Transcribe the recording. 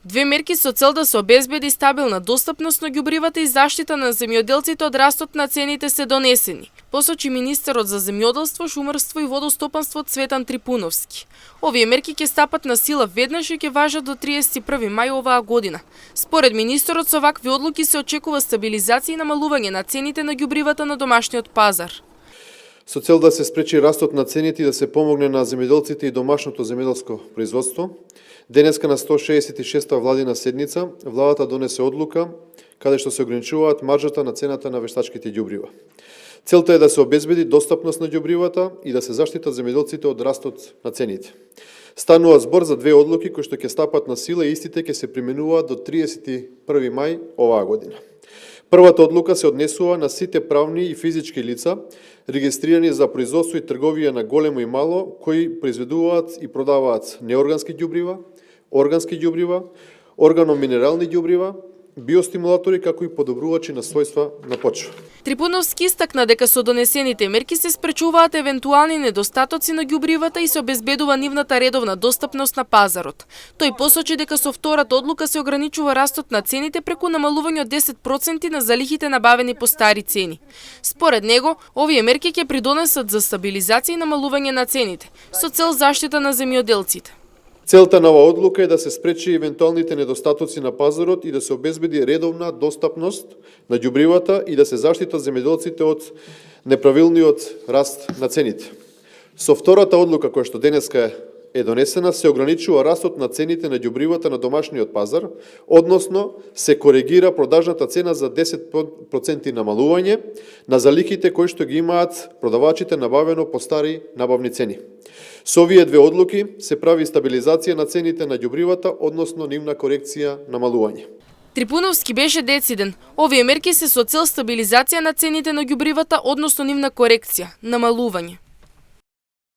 Две мерки со цел да се обезбеди стабилна достапност на ѓубривата и заштита на земјоделците од растот на цените се донесени, посочи министерот за земјоделство, шумарство и водостопанство Цветан Трипуновски. Овие мерки ќе стапат на сила веднаш и ќе важат до 31 мај оваа година. Според министерот, со вакви одлуки се очекува стабилизација и намалување на цените на ѓубривата на домашниот пазар. Со цел да се спречи растот на цените и да се помогне на земјоделците и домашното земјоделско производство, денеска на 166-та владина седница, владата донесе одлука каде што се ограничуваат маржата на цената на вештачките ѓубрива. Целта е да се обезбеди достапност на ѓубривата и да се заштитат земјоделците од растот на цените. Станува збор за две одлуки кои што ќе стапат на сила и истите ќе се применуваат до 31 мај оваа година. Првата одлука се однесува на сите правни и физички лица регистрирани за производство и трговија на големо и мало, кои произведуваат и продаваат неоргански ѓубрива, органски ѓубрива, органоминерални ѓубрива, биостимулатори, како и подобрувачи на својства на почва. Трипуновски истакна дека со донесените мерки се спречуваат евентуални недостатоци на ѓубривата и се обезбедува нивната редовна достапност на пазарот. Тој посочи дека со втората одлука се ограничува растот на цените преку намалување од 10% на залихите набавени по стари цени. Според него, овие мерки ќе придонесат за стабилизација и намалување на цените, со цел заштита на земјоделците. Целта на оваа одлука е да се спречи евентуалните недостатоци на пазарот и да се обезбеди редовна достапност на ѓубривата и да се заштитат земјоделците од неправилниот раст на цените. Со втората одлука која што денеска е донесена, се ограничува растот на цените на ѓубривата на домашниот пазар, односно се коригира продажната цена за 10% намалување на залихите кои што ги имаат продавачите набавено по стари набавни цени. Со овие две одлуки се прави стабилизација на цените на ѓубривата, односно нивна корекција намалување. Трипуновски беше дециден. Овие мерки се со цел стабилизација на цените на ѓубривата, односно нивна корекција намалување.